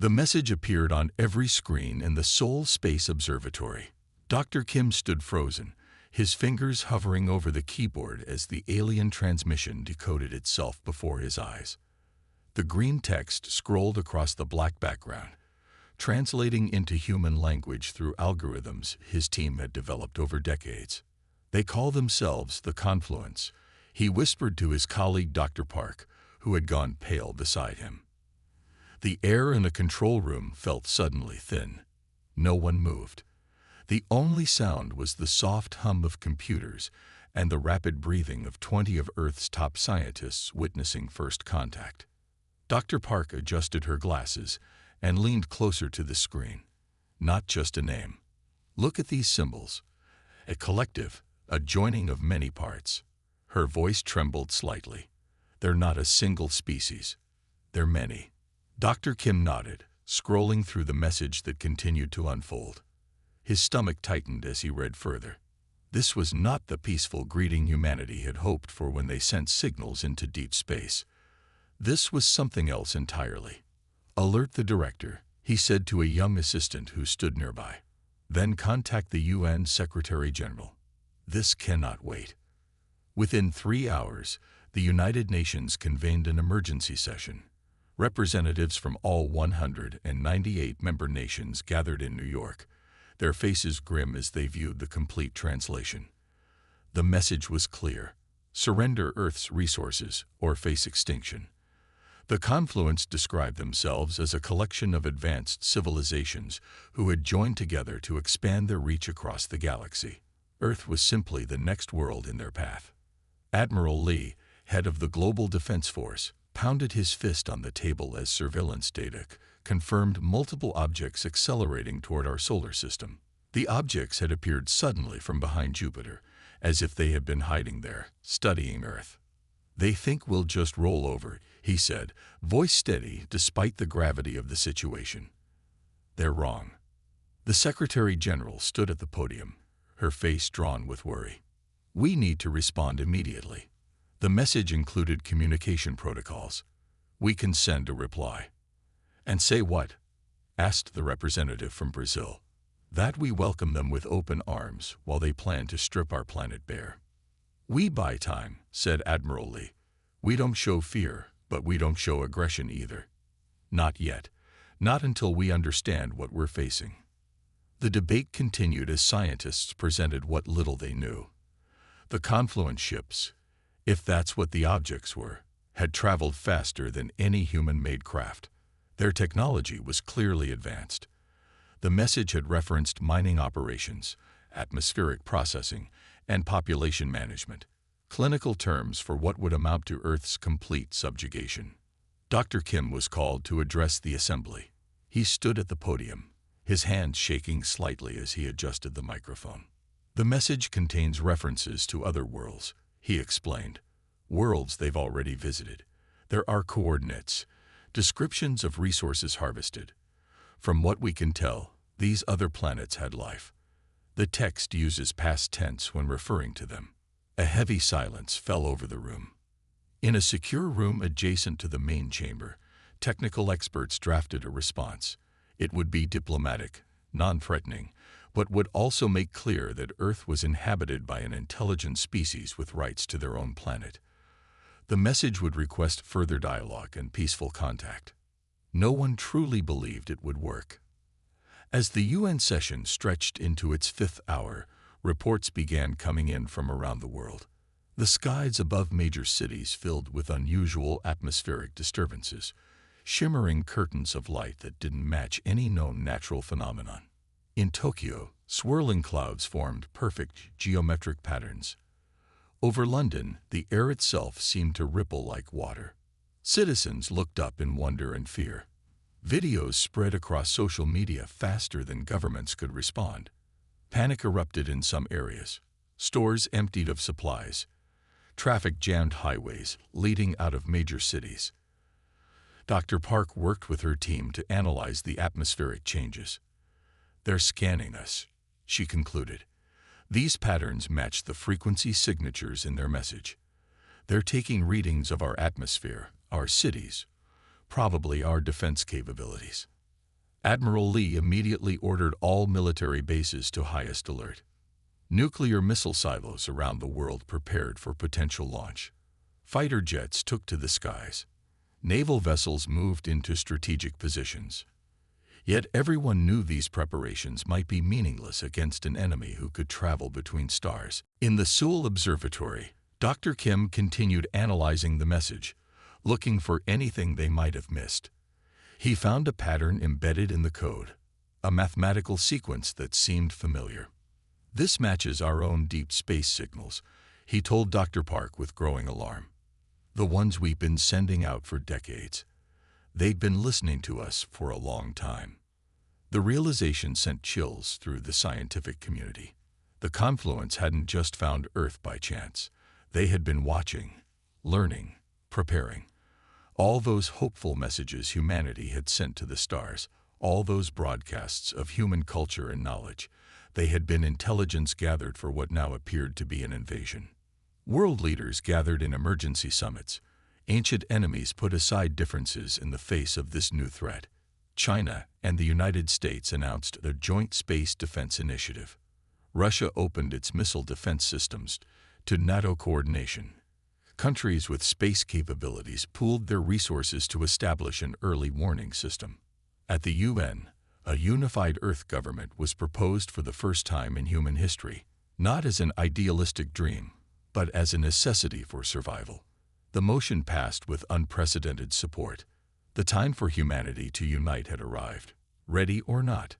The message appeared on every screen in the Seoul Space Observatory. Dr. Kim stood frozen, his fingers hovering over the keyboard as the alien transmission decoded itself before his eyes. The green text scrolled across the black background, translating into human language through algorithms his team had developed over decades. They call themselves the Confluence, he whispered to his colleague Dr. Park, who had gone pale beside him. The air in the control room felt suddenly thin. No one moved. The only sound was the soft hum of computers and the rapid breathing of 20 of Earth's top scientists witnessing first contact. Dr. Park adjusted her glasses and leaned closer to the screen. Not just a name. Look at these symbols. A collective, a joining of many parts. Her voice trembled slightly. They're not a single species. They're many. Dr. Kim nodded, scrolling through the message that continued to unfold. His stomach tightened as he read further. This was not the peaceful greeting humanity had hoped for when they sent signals into deep space. This was something else entirely. Alert the director, he said to a young assistant who stood nearby. Then contact the UN Secretary General. This cannot wait. Within 3 hours, the United Nations convened an emergency session. Representatives from all 198 member nations gathered in New York, their faces grim as they viewed the complete translation. The message was clear: surrender Earth's resources or face extinction. The Confluence described themselves as a collection of advanced civilizations who had joined together to expand their reach across the galaxy. Earth was simply the next world in their path. Admiral Lee, head of the Global Defense Force, pounded his fist on the table as surveillance data confirmed multiple objects accelerating toward our solar system. The objects had appeared suddenly from behind Jupiter, as if they had been hiding there, studying Earth. They think we'll just roll over, he said, voice steady despite the gravity of the situation. They're wrong. The Secretary General stood at the podium, her face drawn with worry. We need to respond immediately. The message included communication protocols. We can send a reply. And say what? Asked the representative from Brazil. That we welcome them with open arms while they plan to strip our planet bare. We buy time, said Admiral Lee. We don't show fear, but we don't show aggression either. Not yet. Not until we understand what we're facing. The debate continued as scientists presented what little they knew. The Confluence ships, if that's what the objects were, had traveled faster than any human-made craft. Their technology was clearly advanced. The message had referenced mining operations, atmospheric processing, and population management, clinical terms for what would amount to Earth's complete subjugation. Dr. Kim was called to address the assembly. He stood at the podium, his hands shaking slightly as he adjusted the microphone. The message contains references to other worlds, he explained. Worlds they've already visited. There are coordinates, descriptions of resources harvested. From what we can tell, these other planets had life. The text uses past tense when referring to them. A heavy silence fell over the room. In a secure room adjacent to the main chamber, technical experts drafted a response. It would be diplomatic, non-threatening, but would also make clear that Earth was inhabited by an intelligent species with rights to their own planet. The message would request further dialogue and peaceful contact. No one truly believed it would work. As the UN session stretched into its 5th hour, reports began coming in from around the world. The skies above major cities filled with unusual atmospheric disturbances, shimmering curtains of light that didn't match any known natural phenomenon. In Tokyo, swirling clouds formed perfect geometric patterns. Over London, the air itself seemed to ripple like water. Citizens looked up in wonder and fear. Videos spread across social media faster than governments could respond. Panic erupted in some areas. Stores emptied of supplies. Traffic jammed highways leading out of major cities. Dr. Park worked with her team to analyze the atmospheric changes. They're scanning us, she concluded. These patterns match the frequency signatures in their message. They're taking readings of our atmosphere, our cities, probably our defense capabilities. Admiral Lee immediately ordered all military bases to highest alert. Nuclear missile silos around the world prepared for potential launch. Fighter jets took to the skies. Naval vessels moved into strategic positions. Yet everyone knew these preparations might be meaningless against an enemy who could travel between stars. In the Seoul Observatory, Dr. Kim continued analyzing the message, looking for anything they might have missed. He found a pattern embedded in the code, a mathematical sequence that seemed familiar. "This matches our own deep space signals," he told Dr. Park with growing alarm. "The ones we've been sending out for decades. They'd been listening to us for a long time." The realization sent chills through the scientific community. The confluence hadn't just found Earth by chance. They had been watching, learning, preparing. All those hopeful messages humanity had sent to the stars, all those broadcasts of human culture and knowledge, they had been intelligence gathered for what now appeared to be an invasion. World leaders gathered in emergency summits. Ancient enemies put aside differences in the face of this new threat. China and the United States announced their joint space defense initiative. Russia opened its missile defense systems to NATO coordination. Countries with space capabilities pooled their resources to establish an early warning system. At the UN, a unified Earth government was proposed for the first time in human history, not as an idealistic dream, but as a necessity for survival. The motion passed with unprecedented support. The time for humanity to unite had arrived, ready or not.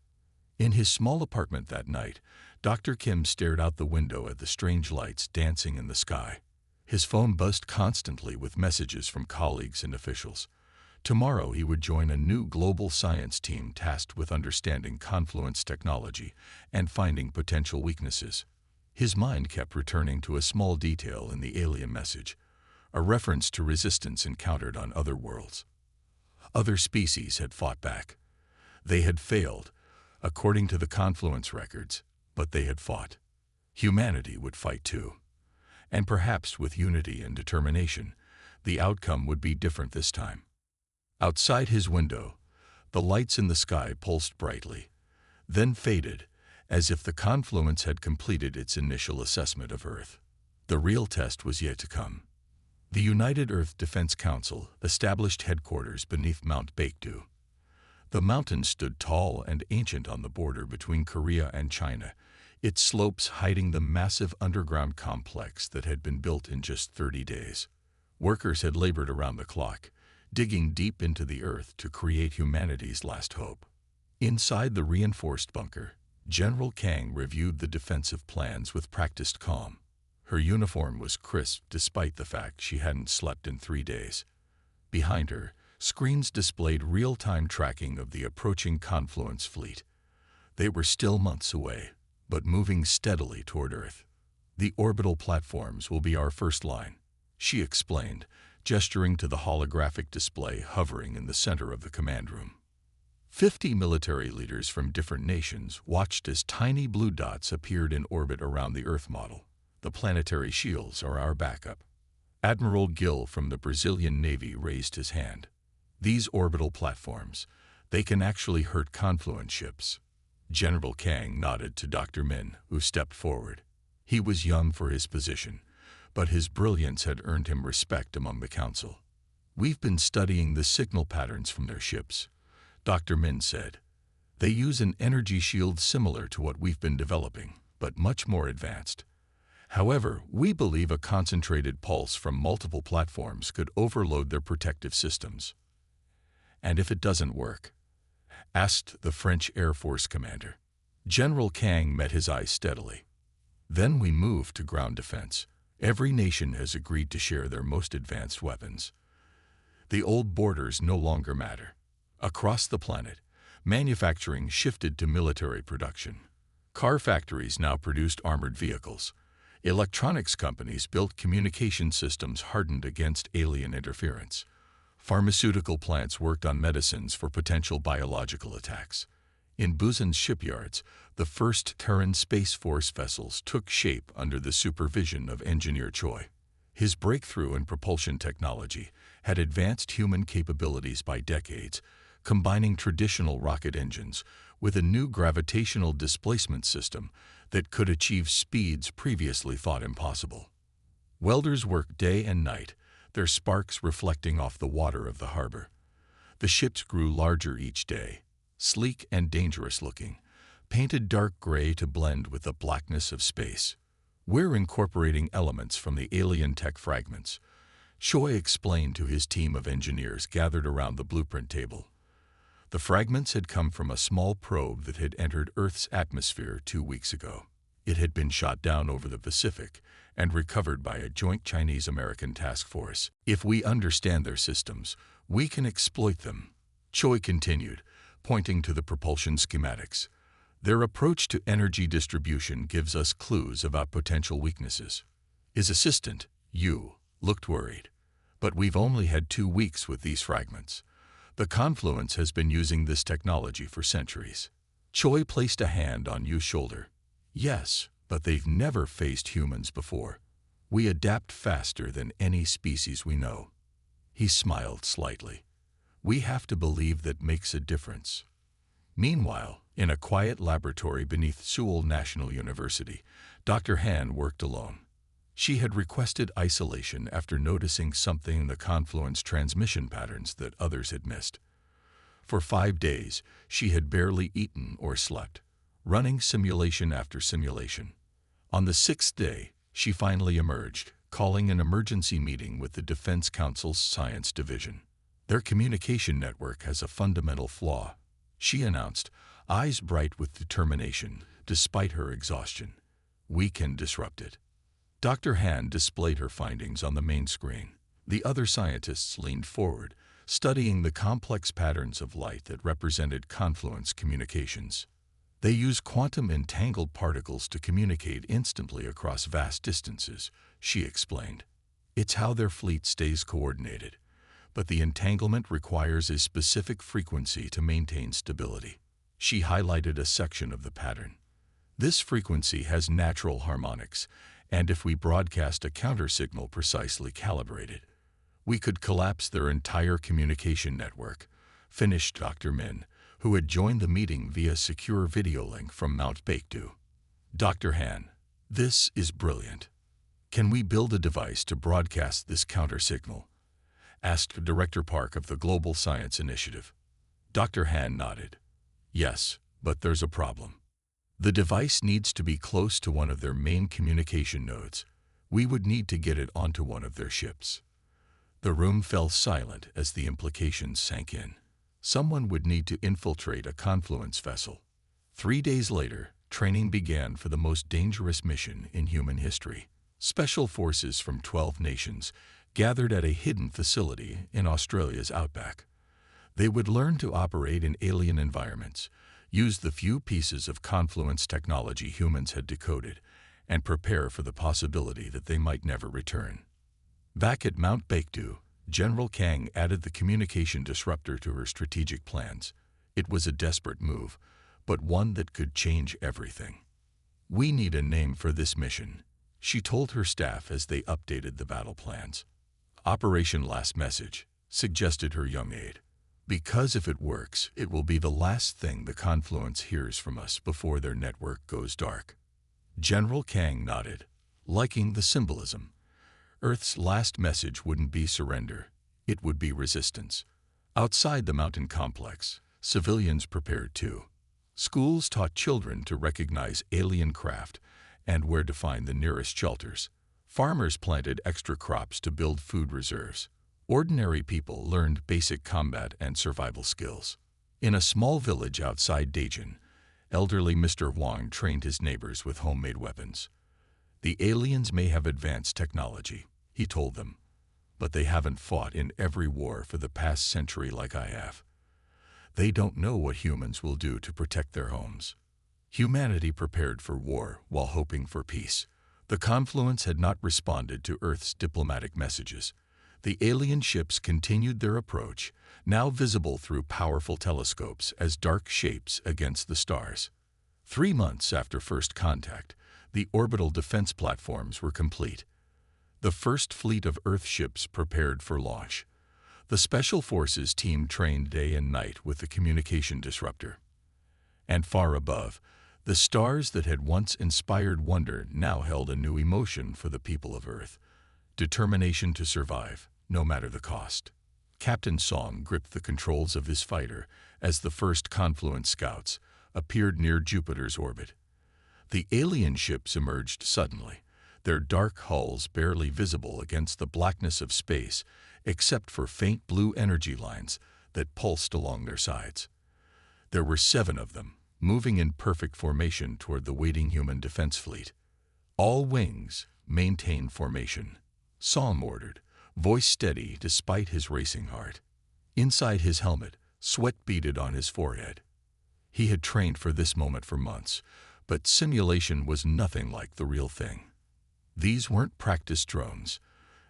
In his small apartment that night, Dr. Kim stared out the window at the strange lights dancing in the sky. His phone buzzed constantly with messages from colleagues and officials. Tomorrow he would join a new global science team tasked with understanding confluence technology and finding potential weaknesses. His mind kept returning to a small detail in the alien message, a reference to resistance encountered on other worlds. Other species had fought back. They had failed, according to the confluence records, but they had fought. Humanity would fight too. And perhaps with unity and determination, the outcome would be different this time. Outside his window, the lights in the sky pulsed brightly, then faded, as if the confluence had completed its initial assessment of Earth. The real test was yet to come. The United Earth Defense Council established headquarters beneath Mount Baekdu. The mountain stood tall and ancient on the border between Korea and China, its slopes hiding the massive underground complex that had been built in just 30 days. Workers had labored around the clock, digging deep into the earth to create humanity's last hope. Inside the reinforced bunker, General Kang reviewed the defensive plans with practiced calm. Her uniform was crisp despite the fact she hadn't slept in 3 days. Behind her, screens displayed real-time tracking of the approaching confluence fleet. They were still months away, but moving steadily toward Earth. "The orbital platforms will be our first line," she explained, gesturing to the holographic display hovering in the center of the command room. 50 military leaders from different nations watched as tiny blue dots appeared in orbit around the Earth model. "The planetary shields are our backup." Admiral Gill from the Brazilian Navy raised his hand. "These orbital platforms, they can actually hurt confluence ships." General Kang nodded to Dr. Min, who stepped forward. He was young for his position, but his brilliance had earned him respect among the council. "We've been studying the signal patterns from their ships," Dr. Min said. "They use an energy shield similar to what we've been developing, but much more advanced. However, we believe a concentrated pulse from multiple platforms could overload their protective systems." "And if it doesn't work?" asked the French Air Force commander. General Kang met his eyes steadily. "Then we move to ground defense. Every nation has agreed to share their most advanced weapons. The old borders no longer matter. Across the planet, manufacturing shifted to military production. Car factories now produced armored vehicles. Electronics companies built communication systems hardened against alien interference. Pharmaceutical plants worked on medicines for potential biological attacks. In Busan's shipyards, the first Terran Space Force vessels took shape under the supervision of Engineer Choi. His breakthrough in propulsion technology had advanced human capabilities by decades, combining traditional rocket engines with a new gravitational displacement system that could achieve speeds previously thought impossible. Welders worked day and night, their sparks reflecting off the water of the harbor. The ships grew larger each day, sleek and dangerous looking, painted dark gray to blend with the blackness of space. "We're incorporating elements from the alien tech fragments," Choi explained to his team of engineers gathered around the blueprint table. The fragments had come from a small probe that had entered Earth's atmosphere 2 weeks ago. It had been shot down over the Pacific and recovered by a joint Chinese-American task force. "If we understand their systems, we can exploit them," Choi continued, pointing to the propulsion schematics. "Their approach to energy distribution gives us clues about potential weaknesses." His assistant, Yu, looked worried. "But we've only had 2 weeks with these fragments. The Confluence has been using this technology for centuries." Choi placed a hand on Yu's shoulder. "Yes, but they've never faced humans before. We adapt faster than any species we know." He smiled slightly. "We have to believe that makes a difference." Meanwhile, in a quiet laboratory beneath Seoul National University, Dr. Han worked alone. She had requested isolation after noticing something in the Confluence transmission patterns that others had missed. For 5 days, she had barely eaten or slept, running simulation after simulation. On the 6th day, she finally emerged, calling an emergency meeting with the Defense Council's Science Division. "Their communication network has a fundamental flaw," she announced, eyes bright with determination despite her exhaustion. "We can disrupt it." Dr. Han displayed her findings on the main screen. The other scientists leaned forward, studying the complex patterns of light that represented confluence communications. "They use quantum entangled particles to communicate instantly across vast distances," she explained. "It's how their fleet stays coordinated, but the entanglement requires a specific frequency to maintain stability." She highlighted a section of the pattern. "This frequency has natural harmonics, and if we broadcast a countersignal precisely calibrated, we could collapse their entire communication network," finished Dr. Min, who had joined the meeting via secure video link from Mount Baekdu. "Dr. Han, this is brilliant. Can we build a device to broadcast this countersignal?" asked Director Park of the Global Science Initiative. Dr. Han nodded. "Yes, but there's a problem. The device needs to be close to one of their main communication nodes. We would need to get it onto one of their ships." The room fell silent as the implications sank in. Someone would need to infiltrate a confluence vessel. 3 days later, training began for the most dangerous mission in human history. Special forces from 12 nations gathered at a hidden facility in Australia's outback. They would learn to operate in alien environments, use the few pieces of confluence technology humans had decoded, and prepare for the possibility that they might never return. Back at Mount Baekdu, General Kang added the communication disruptor to her strategic plans. It was a desperate move, but one that could change everything. "We need a name for this mission," she told her staff as they updated the battle plans. "Operation Last Message," suggested her young aide. "Because if it works, it will be the last thing the Confluence hears from us before their network goes dark." General Kang nodded, liking the symbolism. Earth's last message wouldn't be surrender, it would be resistance. Outside the mountain complex, civilians prepared too. Schools taught children to recognize alien craft and where to find the nearest shelters. Farmers planted extra crops to build food reserves. Ordinary people learned basic combat and survival skills. In a small village outside Daejeon, elderly Mr. Wang trained his neighbors with homemade weapons. "The aliens may have advanced technology," he told them, "but they haven't fought in every war for the past century like I have. They don't know what humans will do to protect their homes." Humanity prepared for war while hoping for peace. The Confluence had not responded to Earth's diplomatic messages. The alien ships continued their approach, now visible through powerful telescopes as dark shapes against the stars. 3 months after first contact, the orbital defense platforms were complete. The first fleet of Earth ships prepared for launch. The Special Forces team trained day and night with the communication disruptor. And far above, the stars that had once inspired wonder now held a new emotion for the people of Earth: determination to survive, no matter the cost. Captain Song gripped the controls of his fighter as the first Confluence scouts appeared near Jupiter's orbit. The alien ships emerged suddenly, their dark hulls barely visible against the blackness of space, except for faint blue energy lines that pulsed along their sides. There were 7 of them, moving in perfect formation toward the waiting human defense fleet. "All wings, maintain formation," Song ordered, voice steady despite his racing heart. Inside his helmet, sweat beaded on his forehead. He had trained for this moment for months, but simulation was nothing like the real thing. These weren't practice drones.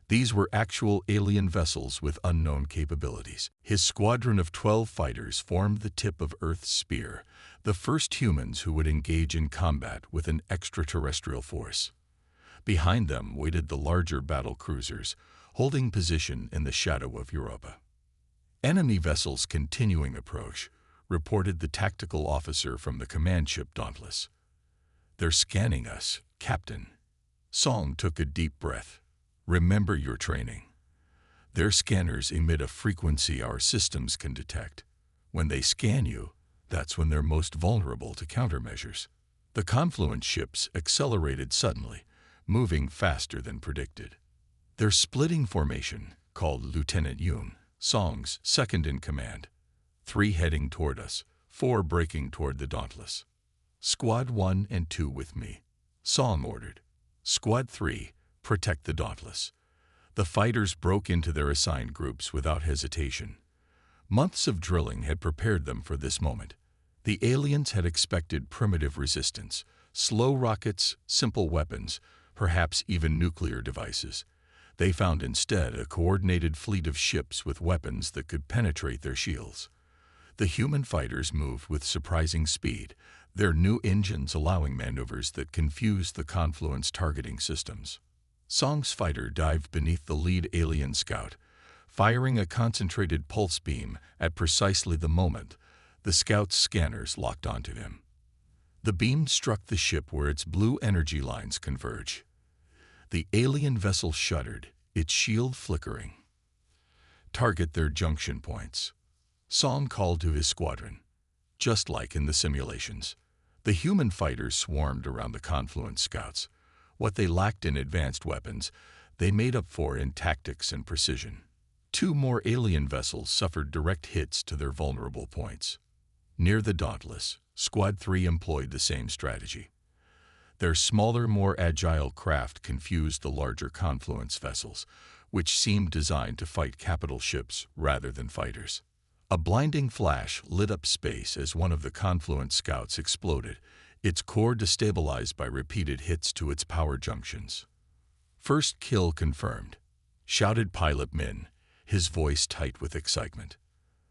These were actual alien vessels with unknown capabilities. His squadron of 12 fighters formed the tip of Earth's spear, the first humans who would engage in combat with an extraterrestrial force. Behind them waited the larger battle cruisers, holding position in the shadow of Europa. "Enemy vessels continuing approach," reported the tactical officer from the command ship Dauntless. "They're scanning us, Captain." Song took a deep breath. "Remember your training. Their scanners emit a frequency our systems can detect. When they scan you, that's when they're most vulnerable to countermeasures." The Confluence ships accelerated suddenly, moving faster than predicted. Their splitting formation, called Lieutenant Yoon, Song's second-in-command. 3 heading toward us, 4 breaking toward the Dauntless. "Squad 1 and 2 with me," Song ordered. "Squad 3, protect the Dauntless." The fighters broke into their assigned groups without hesitation. Months of drilling had prepared them for this moment. The aliens had expected primitive resistance, slow rockets, simple weapons, perhaps even nuclear devices. They found instead a coordinated fleet of ships with weapons that could penetrate their shields. The human fighters moved with surprising speed, their new engines allowing maneuvers that confused the Confluence targeting systems. Song's fighter dived beneath the lead alien scout, firing a concentrated pulse beam at precisely the moment the scout's scanners locked onto him. The beam struck the ship where its blue energy lines converge. The alien vessel shuddered, its shield flickering. "Target their junction points," Song called to his squadron. Just like in the simulations, the human fighters swarmed around the Confluence scouts. What they lacked in advanced weapons, they made up for in tactics and precision. 2 more alien vessels suffered direct hits to their vulnerable points. Near the Dauntless, Squad 3 employed the same strategy. Their smaller, more agile craft confused the larger Confluence vessels, which seemed designed to fight capital ships rather than fighters. A blinding flash lit up space as one of the Confluence scouts exploded, its core destabilized by repeated hits to its power junctions. "First kill confirmed," shouted Pilot Min, his voice tight with excitement.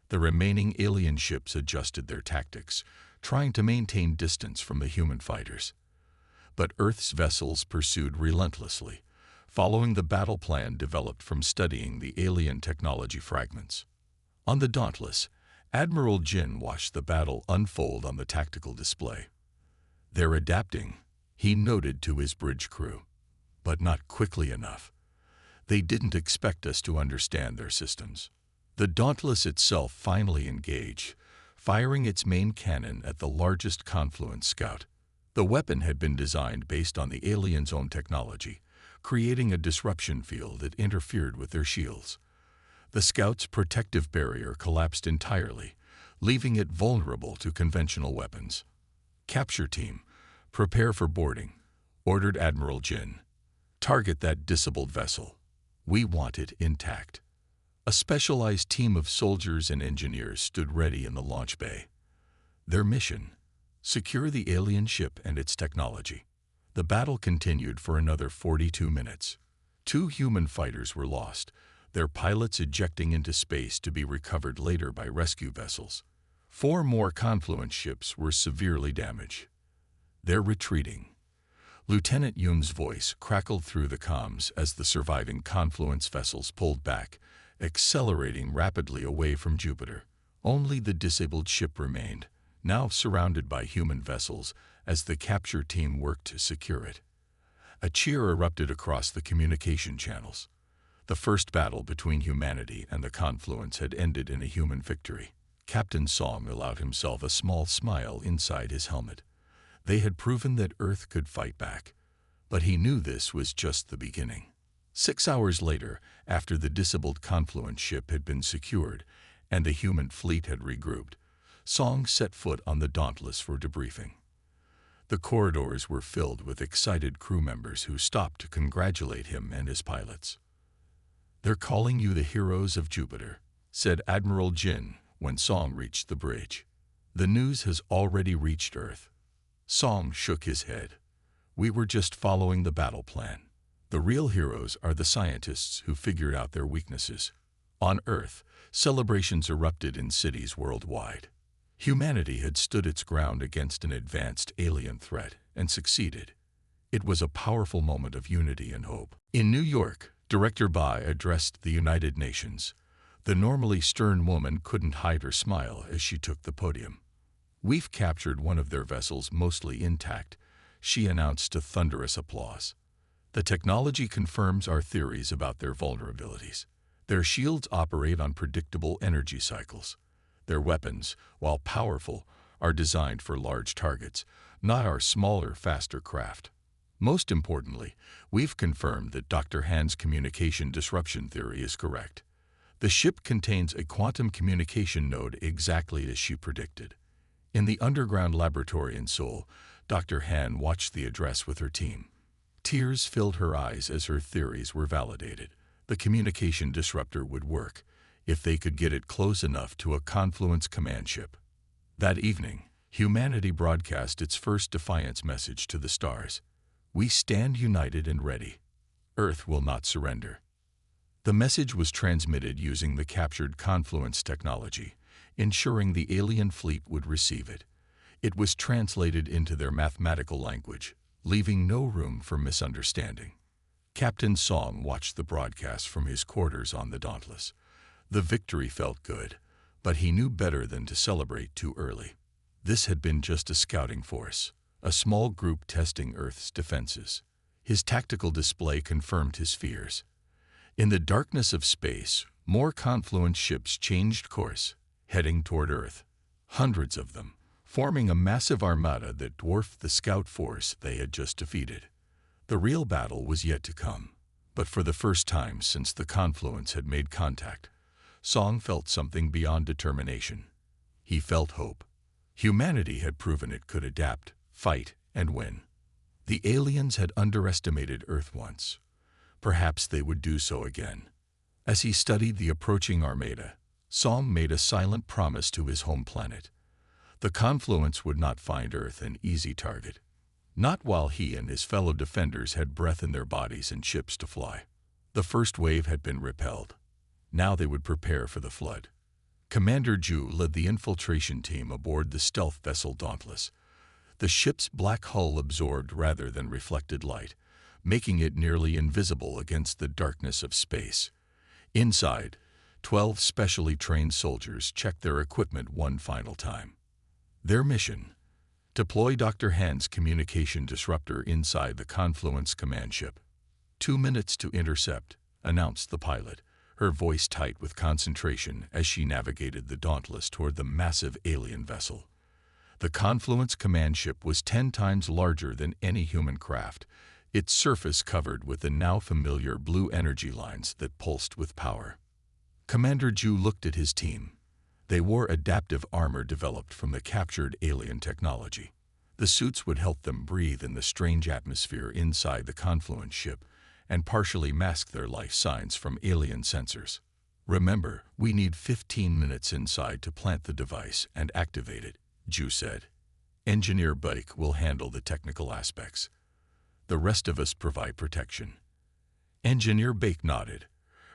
The remaining alien ships adjusted their tactics, trying to maintain distance from the human fighters. But Earth's vessels pursued relentlessly, following the battle plan developed from studying the alien technology fragments. On the Dauntless, Admiral Jin watched the battle unfold on the tactical display. "They're adapting," he noted to his bridge crew. "But not quickly enough. They didn't expect us to understand their systems." The Dauntless itself finally engaged, firing its main cannon at the largest Confluence scout. The weapon had been designed based on the aliens' own technology, creating a disruption field that interfered with their shields. The scout's protective barrier collapsed entirely, leaving it vulnerable to conventional weapons. "Capture team, prepare for boarding," ordered Admiral Jin. "Target that disabled vessel. We want it intact." A specialized team of soldiers and engineers stood ready in the launch bay. Their mission: secure the alien ship and its technology. The battle continued for another 42 minutes. 2 human fighters were lost, their pilots ejecting into space to be recovered later by rescue vessels. 4 more Confluence ships were severely damaged. "They're retreating." Lieutenant Yoon's voice crackled through the comms as the surviving Confluence vessels pulled back, accelerating rapidly away from Jupiter. Only the disabled ship remained, now surrounded by human vessels, as the capture team worked to secure it. A cheer erupted across the communication channels. The first battle between humanity and the Confluence had ended in a human victory. Captain Song allowed himself a small smile inside his helmet. They had proven that Earth could fight back, but he knew this was just the beginning. 6 hours later, after the disabled Confluence ship had been secured and the human fleet had regrouped, Song set foot on the Dauntless for debriefing. The corridors were filled with excited crew members who stopped to congratulate him and his pilots. "They're calling you the heroes of Jupiter," said Admiral Jin when Song reached the bridge. "The news has already reached Earth." Song shook his head. "We were just following the battle plan. The real heroes are the scientists who figured out their weaknesses." On Earth, celebrations erupted in cities worldwide. Humanity had stood its ground against an advanced alien threat and succeeded. It was a powerful moment of unity and hope. In New York, Director Bai addressed the United Nations. The normally stern woman couldn't hide her smile as she took the podium. "We've captured one of their vessels mostly intact," she announced to thunderous applause. "The technology confirms our theories about their vulnerabilities. Their shields operate on predictable energy cycles. Their weapons, while powerful, are designed for large targets, not our smaller, faster craft. Most importantly, we've confirmed that Dr. Han's communication disruption theory is correct. The ship contains a quantum communication node exactly as she predicted." In the underground laboratory in Seoul, Dr. Han watched the address with her team. Tears filled her eyes as her theories were validated. The communication disruptor would work if they could get it close enough to a Confluence command ship. That evening, humanity broadcast its first defiance message to the stars. "We stand united and ready. Earth will not surrender." The message was transmitted using the captured Confluence technology, ensuring the alien fleet would receive it. It was translated into their mathematical language, leaving no room for misunderstanding. Captain Song watched the broadcast from his quarters on the Dauntless. The victory felt good, but he knew better than to celebrate too early. This had been just a scouting force, a small group testing Earth's defenses. His tactical display confirmed his fears. In the darkness of space, more Confluence ships changed course, heading toward Earth. Hundreds of them, forming a massive armada that dwarfed the scout force they had just defeated. The real battle was yet to come, but for the first time since the Confluence had made contact, Song felt something beyond determination. He felt hope. Humanity had proven it could adapt, fight, and win. The aliens had underestimated Earth once. Perhaps they would do so again. As he studied the approaching armada, Song made a silent promise to his home planet. The Confluence would not find Earth an easy target. Not while he and his fellow defenders had breath in their bodies and ships to fly. The first wave had been repelled. Now they would prepare for the flood. Commander Ju led the infiltration team aboard the stealth vessel Dauntless. The ship's black hull absorbed rather than reflected light, making it nearly invisible against the darkness of space. Inside, 12 specially trained soldiers checked their equipment one final time. Their mission: deploy Dr. Han's communication disruptor inside the Confluence command ship. 2 minutes to intercept, announced the pilot, her voice tight with concentration as she navigated the Dauntless toward the massive alien vessel. The Confluence command ship was 10 times larger than any human craft, its surface covered with the now familiar blue energy lines that pulsed with power. Commander Ju looked at his team. They wore adaptive armor developed from the captured alien technology. The suits would help them breathe in the strange atmosphere inside the Confluence ship and partially mask their life signs from alien sensors. "Remember, we need 15 minutes inside to plant the device and activate it," Ju said. "Engineer Bike will handle the technical aspects. The rest of us provide protection." Engineer Bake nodded,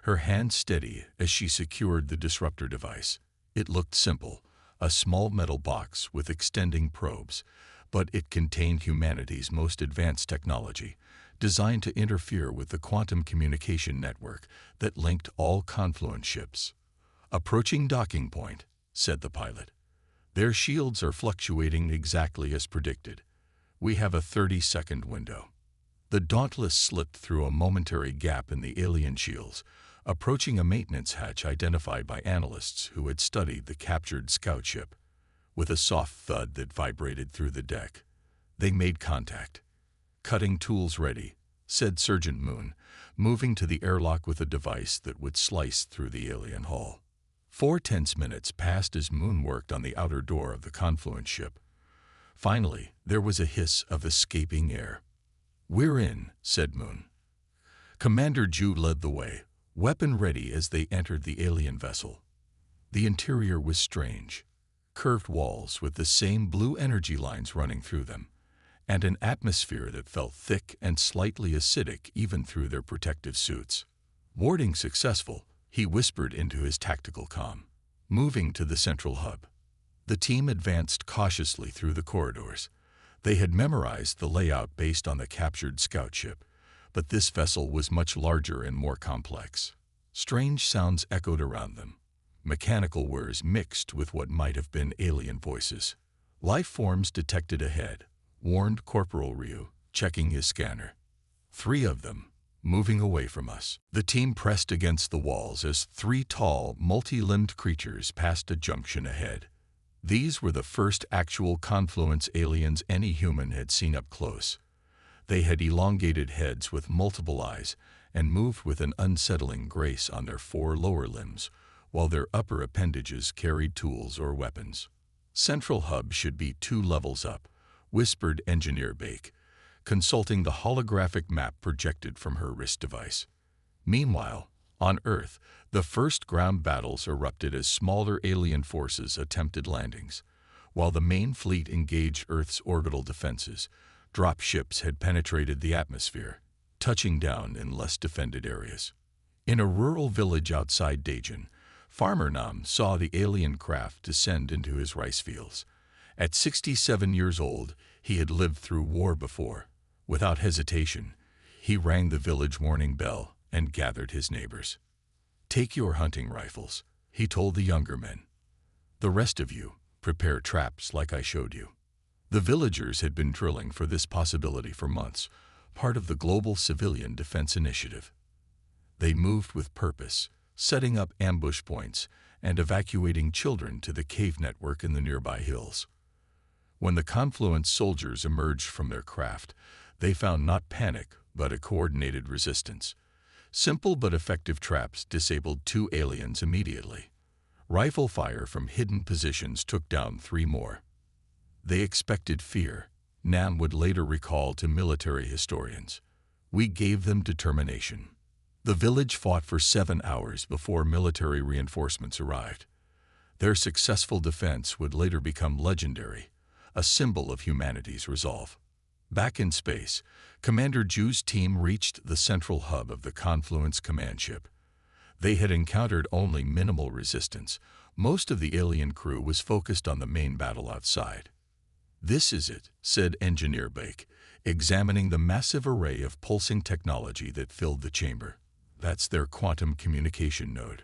her hand steady as she secured the disruptor device. It looked simple, a small metal box with extending probes, but it contained humanity's most advanced technology, designed to interfere with the quantum communication network that linked all Confluence ships. "Approaching docking point," said the pilot. "Their shields are fluctuating exactly as predicted. We have a 30-second window." The Dauntless slipped through a momentary gap in the alien shields, approaching a maintenance hatch identified by analysts who had studied the captured scout ship. With a soft thud that vibrated through the deck, they made contact. "Cutting tools ready," said Sergeant Moon, moving to the airlock with a device that would slice through the alien hull. 4 tense minutes passed as Moon worked on the outer door of the Confluence ship. Finally, there was a hiss of escaping air. "We're in," said Moon. Commander Ju led the way, weapon ready as they entered the alien vessel. The interior was strange. Curved walls with the same blue energy lines running through them, and an atmosphere that felt thick and slightly acidic even through their protective suits. Warding successful, he whispered into his tactical comm, moving to the central hub. The team advanced cautiously through the corridors. They had memorized the layout based on the captured scout ship, but this vessel was much larger and more complex. Strange sounds echoed around them. Mechanical whirs mixed with what might have been alien voices. "Life forms detected ahead," warned Corporal Ryu, checking his scanner. 3 of them, moving away from us. The team pressed against the walls as 3 tall, multi-limbed creatures passed a junction ahead. These were the first actual Confluence aliens any human had seen up close. They had elongated heads with multiple eyes and moved with an unsettling grace on their 4 lower limbs, while their upper appendages carried tools or weapons. "Central hub should be 2 levels up," whispered Engineer Bake, consulting the holographic map projected from her wrist device. Meanwhile, on Earth, the first ground battles erupted as smaller alien forces attempted landings. While the main fleet engaged Earth's orbital defenses, drop ships had penetrated the atmosphere, touching down in less defended areas. In a rural village outside Daejeon, Farmer Nam saw the alien craft descend into his rice fields. At 67 years old, he had lived through war before. Without hesitation, he rang the village warning bell and gathered his neighbors. "Take your hunting rifles," he told the younger men. "The rest of you, prepare traps like I showed you." The villagers had been drilling for this possibility for months, part of the global civilian defense initiative. They moved with purpose, setting up ambush points and evacuating children to the cave network in the nearby hills. When the Confluence soldiers emerged from their craft, they found not panic, but a coordinated resistance. Simple but effective traps disabled 2 aliens immediately. Rifle fire from hidden positions took down 3 more. They expected fear, Nam would later recall to military historians. "We gave them determination." The village fought for 7 hours before military reinforcements arrived. Their successful defense would later become legendary, a symbol of humanity's resolve. Back in space, Commander Ju's team reached the central hub of the Confluence command ship. They had encountered only minimal resistance. Most of the alien crew was focused on the main battle outside. "This is it," said Engineer Bake, examining the massive array of pulsing technology that filled the chamber. "That's their quantum communication node."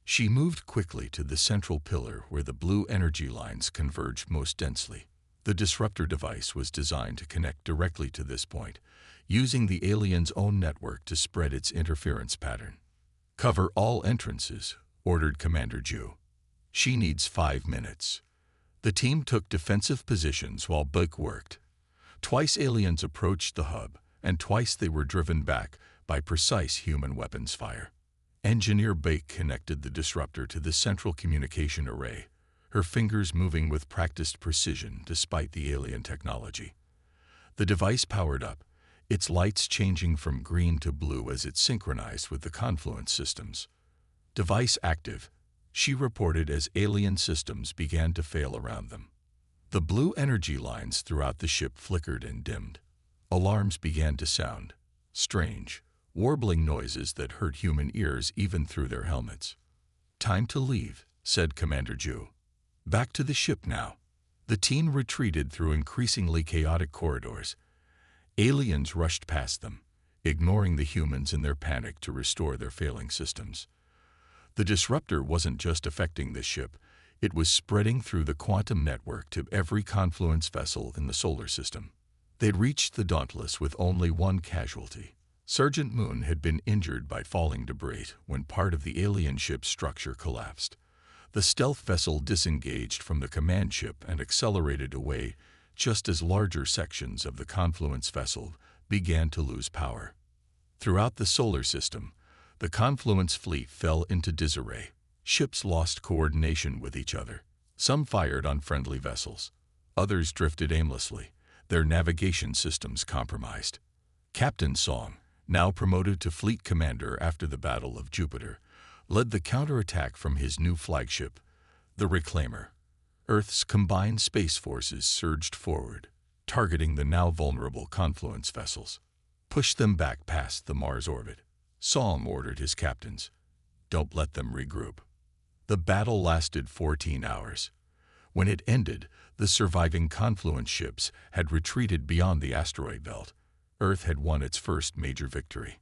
She moved quickly to the central pillar where the blue energy lines converged most densely. The disruptor device was designed to connect directly to this point, using the alien's own network to spread its interference pattern. "Cover all entrances," ordered Commander Ju. "She needs 5 minutes." The team took defensive positions while Bake worked. Twice aliens approached the hub, and twice they were driven back by precise human weapons fire. Engineer Bake connected the disruptor to the central communication array, her fingers moving with practiced precision despite the alien technology. The device powered up, its lights changing from green to blue as it synchronized with the Confluence systems. "Device active," she reported as alien systems began to fail around them. The blue energy lines throughout the ship flickered and dimmed. Alarms began to sound, strange, warbling noises that hurt human ears even through their helmets. "Time to leave," said Commander Ju. "Back to the ship now." The team retreated through increasingly chaotic corridors. Aliens rushed past them, ignoring the humans in their panic to restore their failing systems. The disruptor wasn't just affecting this ship, it was spreading through the quantum network to every confluence vessel in the solar system. They'd reached the Dauntless with only one casualty. Sergeant Moon had been injured by falling debris when part of the alien ship's structure collapsed. The stealth vessel disengaged from the command ship and accelerated away just as larger sections of the confluence vessel began to lose power. Throughout the solar system, the confluence fleet fell into disarray. Ships lost coordination with each other. Some fired on friendly vessels. Others drifted aimlessly, their navigation systems compromised. Captain Song, now promoted to fleet commander after the Battle of Jupiter, led the counterattack from his new flagship, the Reclaimer. Earth's combined space forces surged forward, targeting the now vulnerable confluence vessels. Push them back past the Mars orbit. Song ordered his captains. Don't let them regroup. The battle lasted 14 hours. When it ended, the surviving confluence ships had retreated beyond the asteroid belt. Earth had won its first major victory.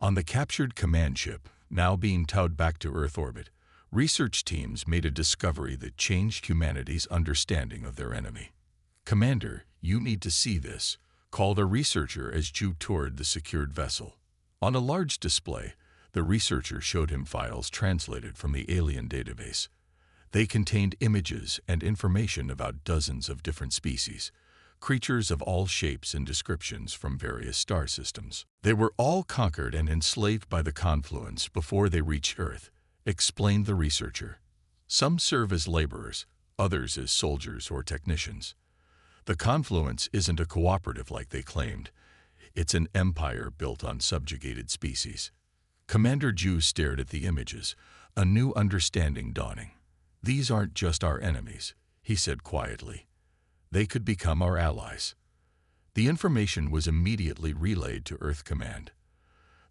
On the captured command ship, now being towed back to Earth orbit, research teams made a discovery that changed humanity's understanding of their enemy. "Commander, you need to see this," called a researcher as Ju toured the secured vessel. On a large display, the researcher showed him files translated from the alien database. They contained images and information about dozens of different species, creatures of all shapes and descriptions from various star systems. They were all conquered and enslaved by the confluence before they reached Earth, explained the researcher. Some serve as laborers, others as soldiers or technicians. The confluence isn't a cooperative like they claimed. It's an empire built on subjugated species. Commander Ju stared at the images, a new understanding dawning. "These aren't just our enemies," he said quietly. "They could become our allies." The information was immediately relayed to Earth Command.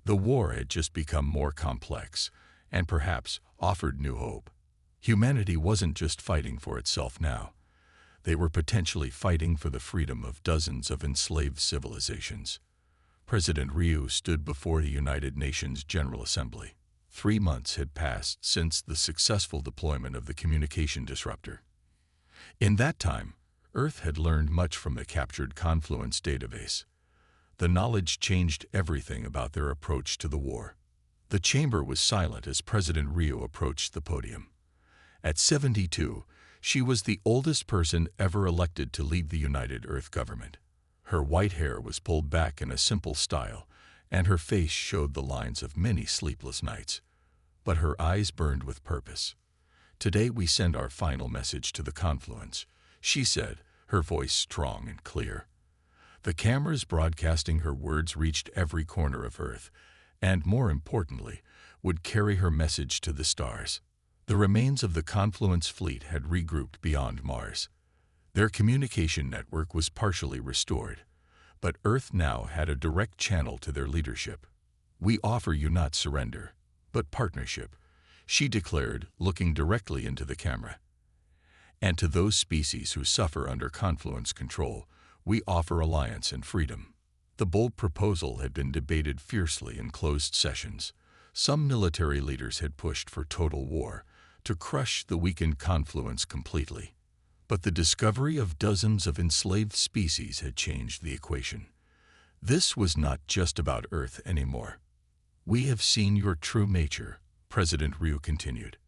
The war had just become more complex, and perhaps offered new hope. Humanity wasn't just fighting for itself now. They were potentially fighting for the freedom of dozens of enslaved civilizations. President Ryu stood before the United Nations General Assembly. 3 months had passed since the successful deployment of the communication disruptor. In that time, Earth had learned much from the captured confluence database. The knowledge changed everything about their approach to the war. The chamber was silent as President Ryu approached the podium. At 72, she was the oldest person ever elected to lead the United Earth government. Her white hair was pulled back in a simple style, and her face showed the lines of many sleepless nights. But her eyes burned with purpose. "Today we send our final message to the confluence," she said, her voice strong and clear. The cameras broadcasting her words reached every corner of Earth, and more importantly, would carry her message to the stars. The remains of the confluence fleet had regrouped beyond Mars. Their communication network was partially restored, but Earth now had a direct channel to their leadership. "We offer you not surrender, but partnership," she declared, looking directly into the camera. "And to those species who suffer under confluence control, we offer alliance and freedom." The bold proposal had been debated fiercely in closed sessions. Some military leaders had pushed for total war, to crush the weakened confluence completely. But the discovery of dozens of enslaved species had changed the equation. This was not just about Earth anymore. "We have seen your true nature," President Ryu continued.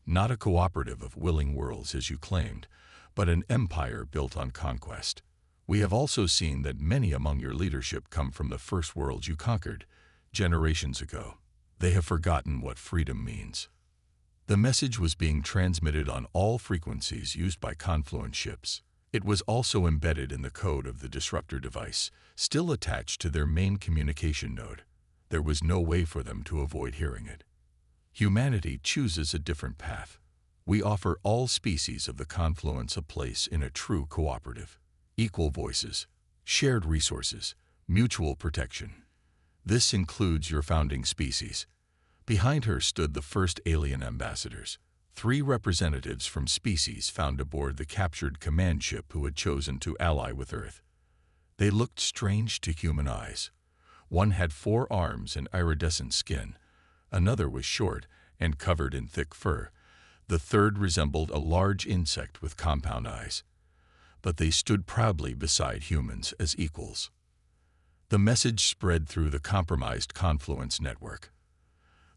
"Not a cooperative of willing worlds as you claimed, but an empire built on conquest. We have also seen that many among your leadership come from the first worlds you conquered, generations ago. They have forgotten what freedom means." The message was being transmitted on all frequencies used by confluence ships. It was also embedded in the code of the disruptor device, still attached to their main communication node. There was no way for them to avoid hearing it. "Humanity chooses a different path. We offer all species of the confluence a place in a true cooperative. Equal voices, shared resources, mutual protection. This includes your founding species." Behind her stood the first alien ambassadors, 3 representatives from species found aboard the captured command ship who had chosen to ally with Earth. They looked strange to human eyes. One had 4 arms and iridescent skin. Another was short and covered in thick fur. The third resembled a large insect with compound eyes. But they stood proudly beside humans as equals. The message spread through the compromised Confluence network.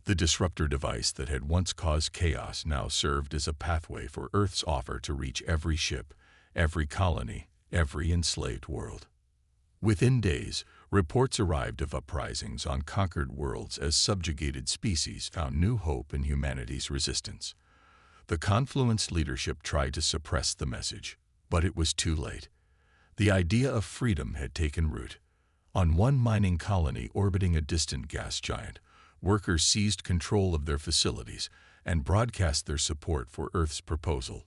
The disruptor device that had once caused chaos now served as a pathway for Earth's offer to reach every ship, every colony, every enslaved world. Within days, reports arrived of uprisings on conquered worlds as subjugated species found new hope in humanity's resistance. The Confluence leadership tried to suppress the message, but it was too late. The idea of freedom had taken root. On one mining colony orbiting a distant gas giant, workers seized control of their facilities and broadcast their support for Earth's proposal.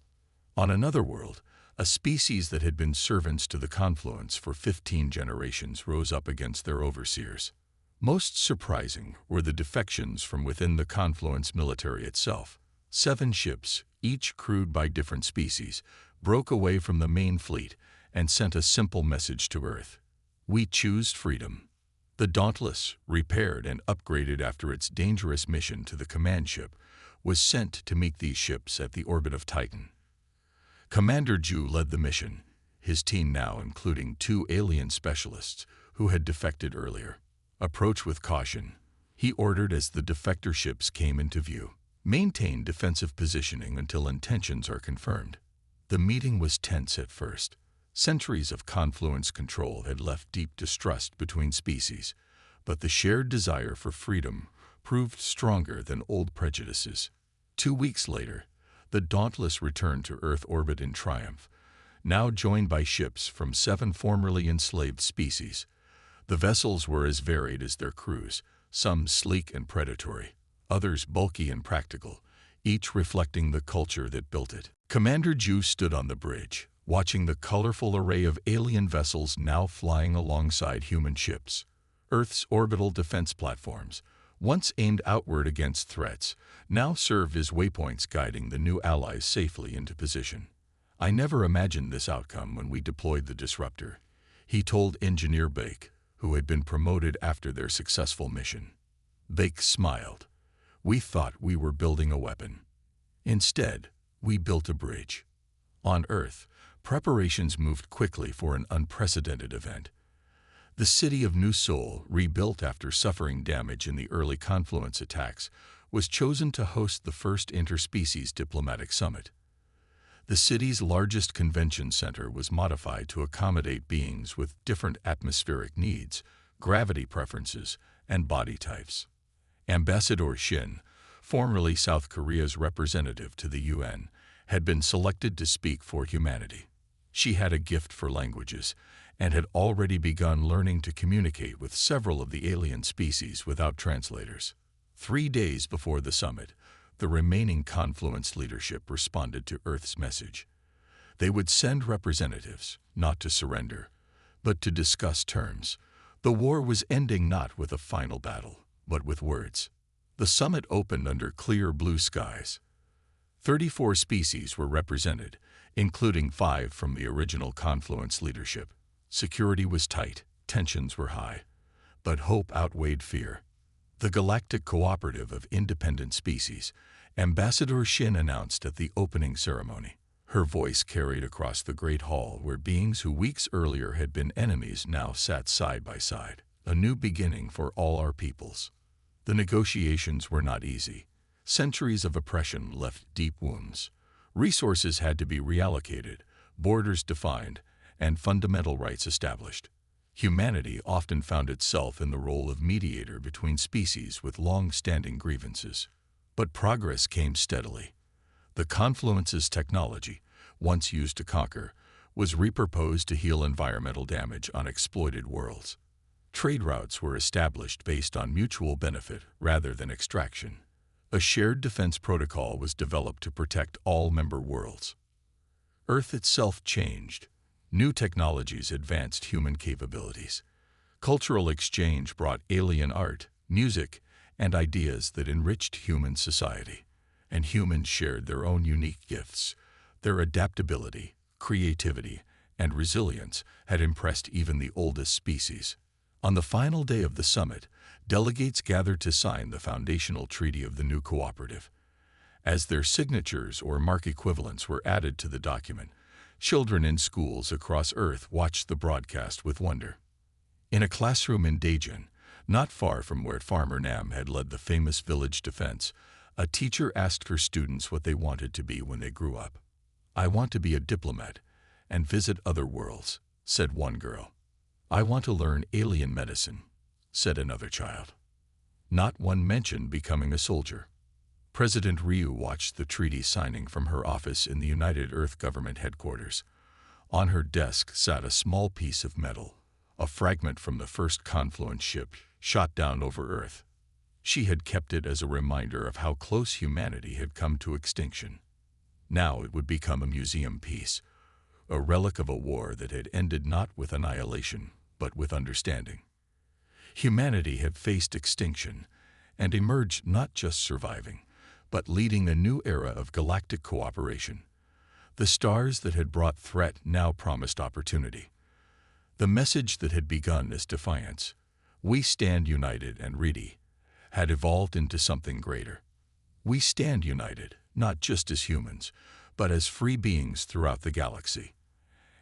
On another world, a species that had been servants to the Confluence for 15 generations rose up against their overseers. Most surprising were the defections from within the Confluence military itself. 7 ships, each crewed by different species, broke away from the main fleet and sent a simple message to Earth. We choose freedom. The Dauntless, repaired and upgraded after its dangerous mission to the command ship, was sent to meet these ships at the orbit of Titan. Commander Ju led the mission, his team now including 2 alien specialists who had defected earlier. Approach with caution, he ordered as the defector ships came into view. Maintain defensive positioning until intentions are confirmed. The meeting was tense at first. Centuries of Confluence control had left deep distrust between species, but the shared desire for freedom proved stronger than old prejudices. 2 weeks later, the Dauntless returned to Earth orbit in triumph, now joined by ships from 7 formerly enslaved species. The vessels were as varied as their crews, some sleek and predatory, others bulky and practical, each reflecting the culture that built it. Commander Ju stood on the bridge, watching the colorful array of alien vessels now flying alongside human ships. Earth's orbital defense platforms, once aimed outward against threats, now served as waypoints guiding the new allies safely into position. I never imagined this outcome when we deployed the disruptor, he told Engineer Bake, who had been promoted after their successful mission. Bake smiled. We thought we were building a weapon. Instead, we built a bridge. On Earth, preparations moved quickly for an unprecedented event. The city of New Seoul, rebuilt after suffering damage in the early Confluence attacks, was chosen to host the first interspecies diplomatic summit. The city's largest convention center was modified to accommodate beings with different atmospheric needs, gravity preferences, and body types. Ambassador Shin, formerly South Korea's representative to the UN, had been selected to speak for humanity. She had a gift for languages and had already begun learning to communicate with several of the alien species without translators. 3 days before the summit, the remaining Confluence leadership responded to Earth's message. They would send representatives, not to surrender, but to discuss terms. The war was ending not with a final battle, but with words. The summit opened under clear blue skies. 34 species were represented, including 5 from the original Confluence leadership. Security was tight, tensions were high, but hope outweighed fear. The Galactic Cooperative of Independent Species, Ambassador Shin announced at the opening ceremony. Her voice carried across the great hall where beings who weeks earlier had been enemies now sat side by side. A new beginning for all our peoples. The negotiations were not easy. Centuries of oppression left deep wounds. Resources had to be reallocated, borders defined, and fundamental rights established. Humanity often found itself in the role of mediator between species with long-standing grievances. But progress came steadily. The Confluence's technology, once used to conquer, was repurposed to heal environmental damage on exploited worlds. Trade routes were established based on mutual benefit rather than extraction. A shared defense protocol was developed to protect all member worlds. Earth itself changed. New technologies advanced human capabilities. Cultural exchange brought alien art, music, and ideas that enriched human society. And humans shared their own unique gifts. Their adaptability, creativity, and resilience had impressed even the oldest species. On the final day of the summit, delegates gathered to sign the foundational treaty of the new cooperative. As their signatures or mark equivalents were added to the document, children in schools across Earth watched the broadcast with wonder. In a classroom in Daejeon, not far from where Farmer Nam had led the famous village defense, a teacher asked her students what they wanted to be when they grew up. "I want to be a diplomat and visit other worlds," said one girl. "I want to learn alien medicine," said another child. Not one mentioned becoming a soldier. President Ryu watched the treaty signing from her office in the United Earth Government headquarters. On her desk sat a small piece of metal, a fragment from the first Confluence ship shot down over Earth. She had kept it as a reminder of how close humanity had come to extinction. Now it would become a museum piece, a relic of a war that had ended not with annihilation, but with understanding. Humanity had faced extinction and emerged not just surviving, but leading a new era of galactic cooperation. The stars that had brought threat now promised opportunity. The message that had begun as defiance, "We stand united and ready," had evolved into something greater. We stand united, not just as humans, but as free beings throughout the galaxy.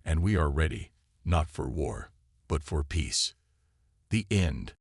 And we are ready, not for war, but for peace. The end.